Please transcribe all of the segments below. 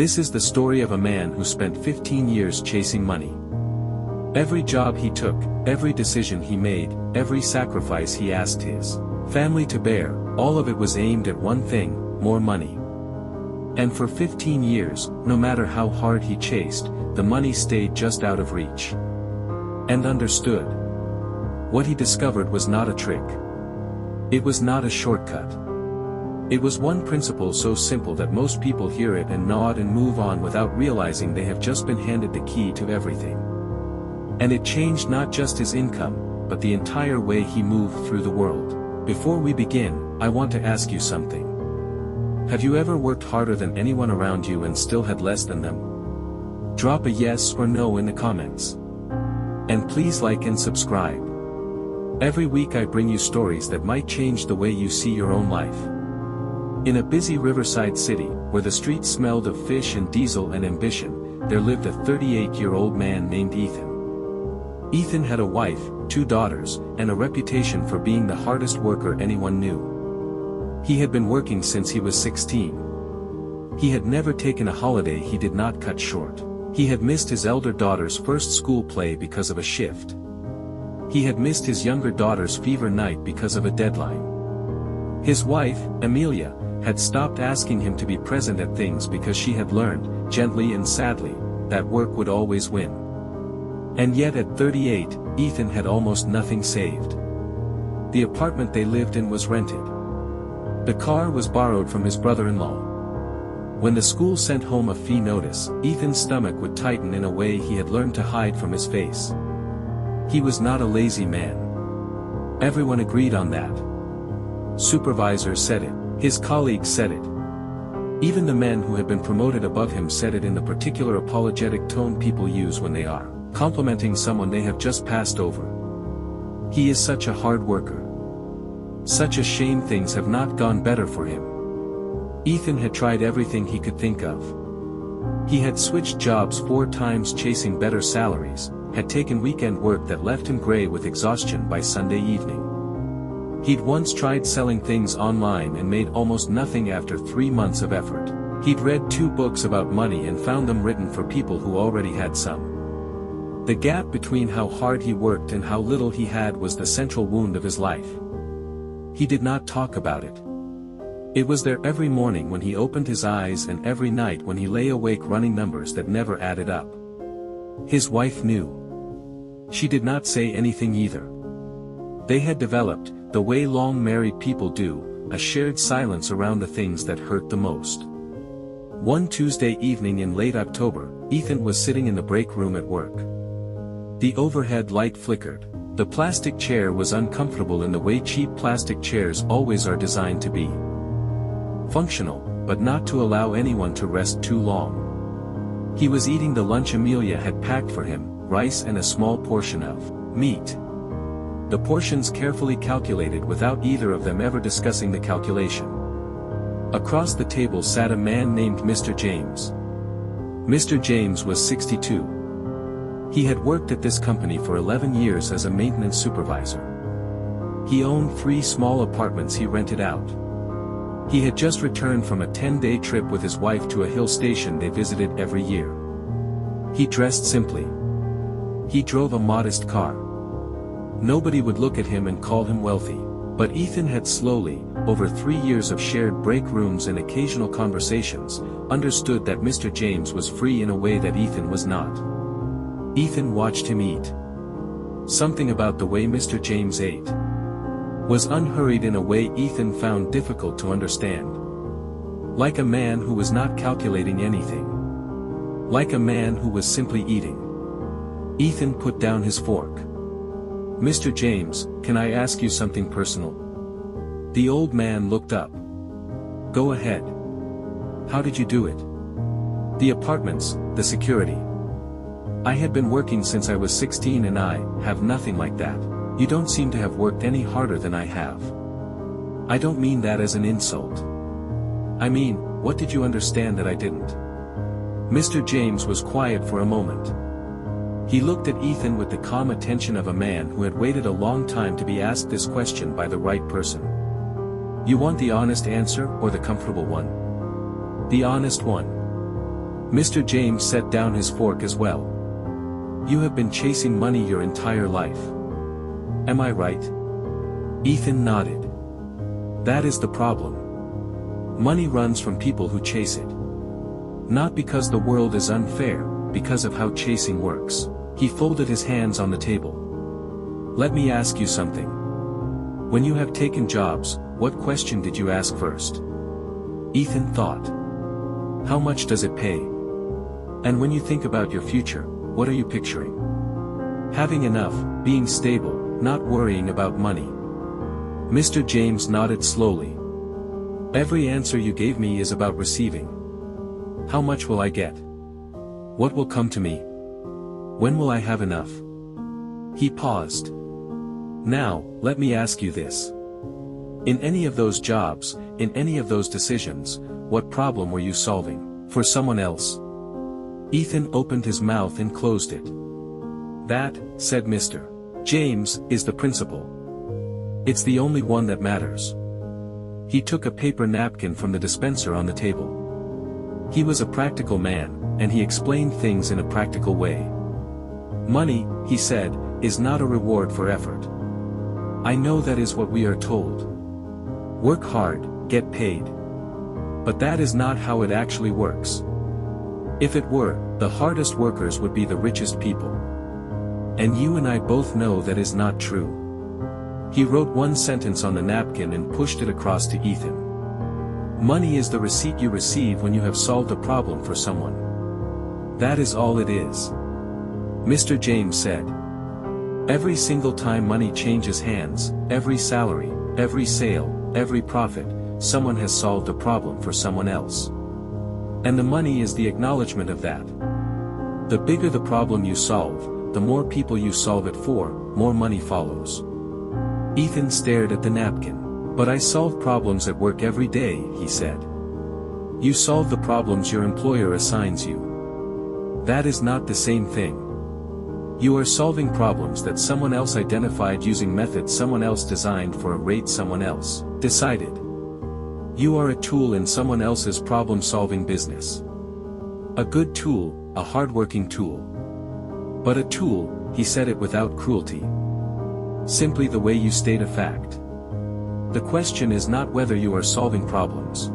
This is the story of a man who spent 15 years chasing money. Every job he took, every decision he made, every sacrifice he asked his family to bear, all of it was aimed at one thing: more money. And for 15 years, no matter how hard he chased, the money stayed just out of reach. And understood. What he discovered was not a trick. It was not a shortcut. It was one principle so simple that most people hear it and nod and move on without realizing they have just been handed the key to everything. And it changed not just his income, but the entire way he moved through the world. Before we begin, I want to ask you something. Have you ever worked harder than anyone around you and still had less than them? Drop a yes or no in the comments. And please like and subscribe. Every week I bring you stories that might change the way you see your own life. In a busy riverside city, where the streets smelled of fish and diesel and ambition, there lived a 38-year-old man named Ethan. Ethan had a wife, 2 daughters, and a reputation for being the hardest worker anyone knew. He had been working since he was 16. He had never taken a holiday he did not cut short. He had missed his elder daughter's first school play because of a shift. He had missed his younger daughter's fever night because of a deadline. His wife, Amelia, had stopped asking him to be present at things because she had learned, gently and sadly, that work would always win. And yet at 38, Ethan had almost nothing saved. The apartment they lived in was rented. The car was borrowed from his brother-in-law. When the school sent home a fee notice, Ethan's stomach would tighten in a way he had learned to hide from his face. He was not a lazy man. Everyone agreed on that. Supervisors said it. His colleagues said it. Even the men who had been promoted above him said it in the particular apologetic tone people use when they are complimenting someone they have just passed over. He is such a hard worker. Such a shame things have not gone better for him. Ethan had tried everything he could think of. He had switched jobs 4 times chasing better salaries, had taken weekend work that left him gray with exhaustion by Sunday evening. He'd once tried selling things online and made almost nothing after 3 months of effort. He'd read 2 books about money and found them written for people who already had some. The gap between how hard he worked and how little he had was the central wound of his life. He did not talk about it. It was there every morning when he opened his eyes and every night when he lay awake running numbers that never added up. His wife knew. She did not say anything either. They had developed, the way long married people do, a shared silence around the things that hurt the most. One Tuesday evening in late October, Ethan was sitting in the break room at work. The overhead light flickered. The plastic chair was uncomfortable in the way cheap plastic chairs always are designed to be. Functional, but not to allow anyone to rest too long. He was eating the lunch Amelia had packed for him, rice and a small portion of meat. The portions carefully calculated without either of them ever discussing the calculation. Across the table sat a man named Mr. James. Mr. James was 62. He had worked at this company for 11 years as a maintenance supervisor. He owned 3 small apartments he rented out. He had just returned from a 10-day trip with his wife to a hill station they visited every year. He dressed simply. He drove a modest car. Nobody would look at him and call him wealthy, but Ethan had slowly, over 3 years of shared break rooms and occasional conversations, understood that Mr. James was free in a way that Ethan was not. Ethan watched him eat. Something about the way Mr. James ate was unhurried in a way Ethan found difficult to understand. Like a man who was not calculating anything. Like a man who was simply eating. Ethan put down his fork. "Mr. James, can I ask you something personal?" The old man looked up. "Go ahead. How did you do it?" "The apartments, the security. I had been working since I was 16 and I have nothing like that. You don't seem to have worked any harder than I have." "I don't mean that as an insult. I mean, what did you understand that I didn't?" Mr. James was quiet for a moment. He looked at Ethan with the calm attention of a man who had waited a long time to be asked this question by the right person. "You want the honest answer or the comfortable one?" "The honest one." Mr. James set down his fork as well. You have been chasing money your entire life. Am I right? Ethan nodded. That is the problem. Money runs from people who chase it. Not because the world is unfair, because of how chasing works. He folded his hands on the table. Let me ask you something. When you have taken jobs, what question did you ask first? Ethan thought. How much does it pay? And when you think about your future, what are you picturing? Having enough, being stable, not worrying about money. Mr. James nodded slowly. Every answer you gave me is about receiving. How much will I get? What will come to me? When will I have enough? He paused. Now, let me ask you this. In any of those jobs, in any of those decisions, what problem were you solving, for someone else? Ethan opened his mouth and closed it. That, said Mr. James, is the principle. It's the only one that matters. He took a paper napkin from the dispenser on the table. He was a practical man, and he explained things in a practical way. Money, he said, is not a reward for effort. I know that is what we are told. Work hard, get paid. But that is not how it actually works. If it were, the hardest workers would be the richest people. And you and I both know that is not true. He wrote one sentence on the napkin and pushed it across to Ethan. Money is the receipt you receive when you have solved a problem for someone. That is all it is. Mr. James said. Every single time money changes hands, every salary, every sale, every profit, someone has solved a problem for someone else. And the money is the acknowledgement of that. The bigger the problem you solve, the more people you solve it for, more money follows. Ethan stared at the napkin. But I solve problems at work every day, he said. You solve the problems your employer assigns you. That is not the same thing. You are solving problems that someone else identified using methods someone else designed for a rate someone else decided. You are a tool in someone else's problem-solving business. A good tool, a hard-working tool. But a tool, he said it without cruelty. Simply the way you state a fact. The question is not whether you are solving problems.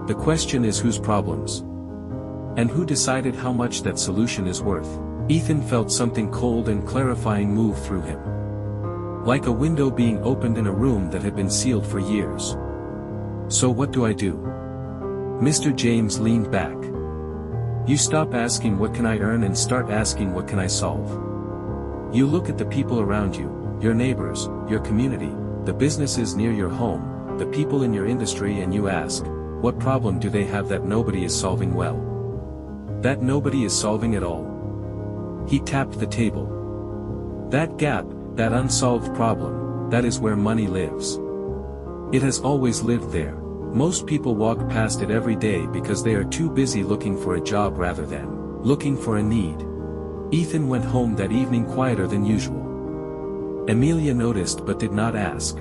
The question is whose problems. And who decided how much that solution is worth. Ethan felt something cold and clarifying move through him. Like a window being opened in a room that had been sealed for years. So what do I do? Mr. James leaned back. You stop asking what can I earn and start asking what can I solve. You look at the people around you, your neighbors, your community, the businesses near your home, the people in your industry, and you ask, what problem do they have that nobody is solving well? That nobody is solving at all? He tapped the table. That gap, that unsolved problem, that is where money lives. It has always lived there. Most people walk past it every day because they are too busy looking for a job rather than looking for a need. Ethan went home that evening quieter than usual. Amelia noticed but did not ask.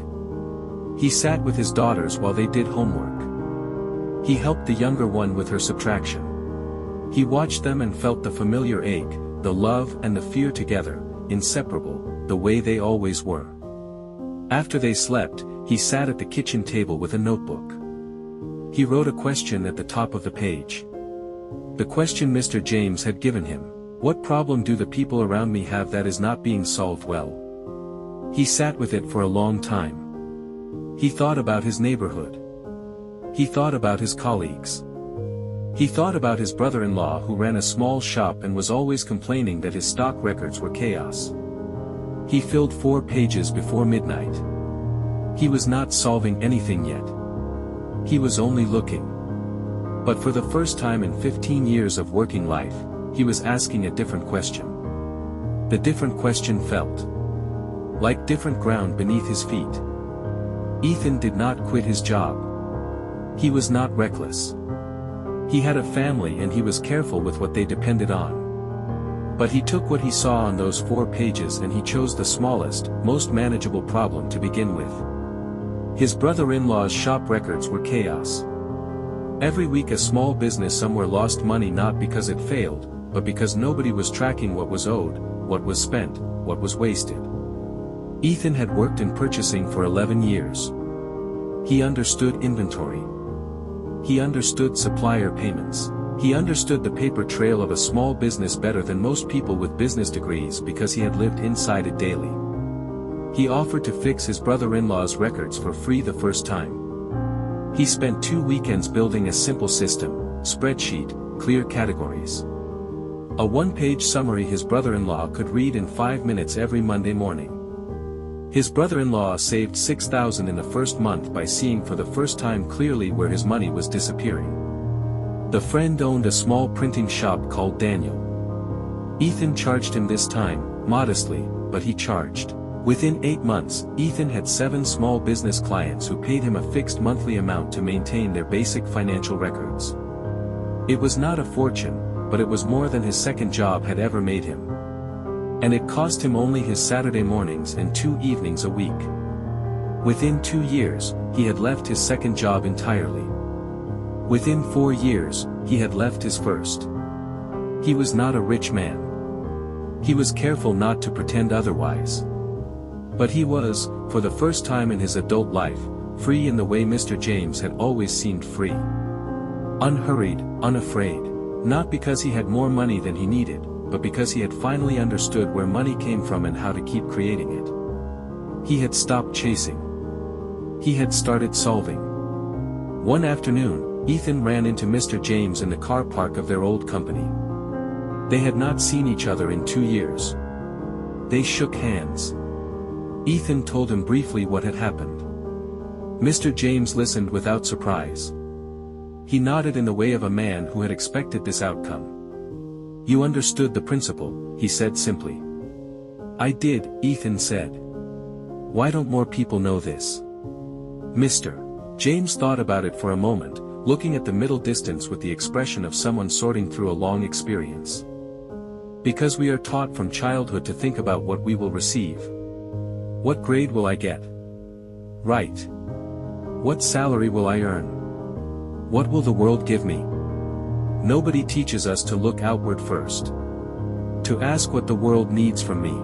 He sat with his daughters while they did homework. He helped the younger one with her subtraction. He watched them and felt the familiar ache, the love and the fear together, inseparable, the way they always were. After they slept, he sat at the kitchen table with a notebook. He wrote a question at the top of the page. The question Mr. James had given him. What problem do the people around me have that is not being solved well? He sat with it for a long time. He thought about his neighborhood. He thought about his colleagues. He thought about his brother-in-law who ran a small shop and was always complaining that his stock records were chaos. He filled 4 pages before midnight. He was not solving anything yet. He was only looking. But for the first time in 15 years of working life, he was asking a different question. The different question felt like different ground beneath his feet. Ethan did not quit his job. He was not reckless. He had a family and he was careful with what they depended on. But he took what he saw on those 4 pages and he chose the smallest, most manageable problem to begin with. His brother-in-law's shop records were chaos. Every week a small business somewhere lost money, not because it failed, but because nobody was tracking what was owed, what was spent, what was wasted. Ethan had worked in purchasing for 11 years. He understood inventory. He understood supplier payments. He understood the paper trail of a small business better than most people with business degrees because he had lived inside it daily. He offered to fix his brother-in-law's records for free the first time. He spent 2 weekends building a simple system, spreadsheet, clear categories. A one-page summary his brother-in-law could read in 5 minutes every Monday morning. His brother-in-law saved $6,000 in the first month by seeing for the first time clearly where his money was disappearing. The friend owned a small printing shop called Daniel. Ethan charged him this time, modestly, but he charged. Within 8 months, Ethan had 7 small business clients who paid him a fixed monthly amount to maintain their basic financial records. It was not a fortune, but it was more than his second job had ever made him. And it cost him only his Saturday mornings and 2 evenings a week. Within 2 years, he had left his second job entirely. Within 4 years, he had left his first. He was not a rich man. He was careful not to pretend otherwise. But he was, for the first time in his adult life, free in the way Mr. James had always seemed free. Unhurried, unafraid. Not because he had more money than he needed, but because he had finally understood where money came from and how to keep creating it. He had stopped chasing. He had started solving. One afternoon, Ethan ran into Mr. James in the car park of their old company. They had not seen each other in 2 years. They shook hands. Ethan told him briefly what had happened. Mr. James listened without surprise. He nodded in the way of a man who had expected this outcome. "You understood the principle," he said simply. "I did," Ethan said. "Why don't more people know this?" Mr. James thought about it for a moment, looking at the middle distance with the expression of someone sorting through a long experience. "Because we are taught from childhood to think about what we will receive. What grade will I get? Right. What salary will I earn? What will the world give me? Nobody teaches us to look outward first. To ask what the world needs from me."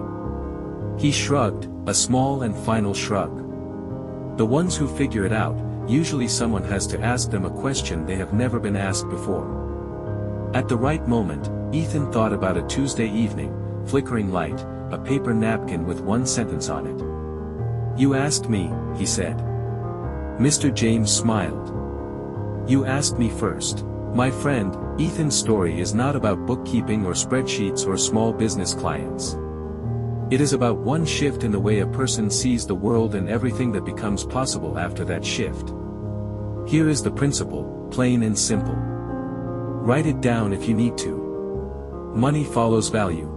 He shrugged, a small and final shrug. The ones who figure it out, usually someone has to ask them a question they have never been asked before. At the right moment, Ethan thought about a Tuesday evening, flickering light, a paper napkin with one sentence on it. "You asked me," he said. Mr. James smiled. "You asked me first." My friend, Ethan's story is not about bookkeeping or spreadsheets or small business clients. It is about one shift in the way a person sees the world and everything that becomes possible after that shift. Here is the principle, plain and simple. Write it down if you need to. Money follows value.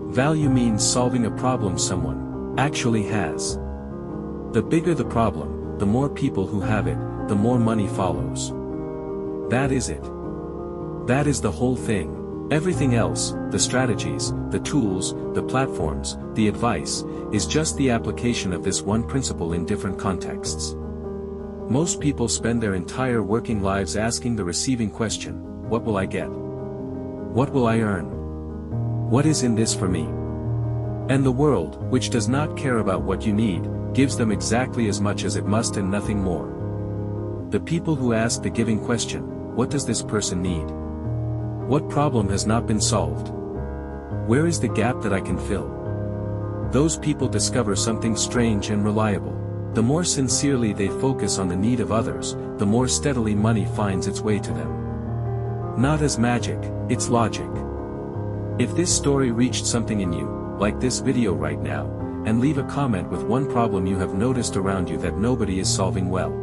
Value means solving a problem someone actually has. The bigger the problem, the more people who have it, the more money follows. That is it. That is the whole thing. Everything else, the strategies, the tools, the platforms, the advice, is just the application of this one principle in different contexts. Most people spend their entire working lives asking the receiving question, what will I get? What will I earn? What is in this for me? And the world, which does not care about what you need, gives them exactly as much as it must and nothing more. The people who ask the giving question, what does this person need? What problem has not been solved? Where is the gap that I can fill? Those people discover something strange and reliable. The more sincerely they focus on the need of others, the more steadily money finds its way to them. Not as magic, it's logic. If this story reached something in you, like this video right now, and leave a comment with one problem you have noticed around you that nobody is solving well.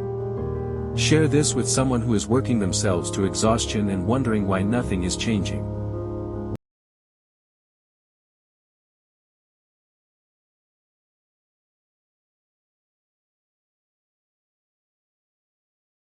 Share this with someone who is working themselves to exhaustion and wondering why nothing is changing.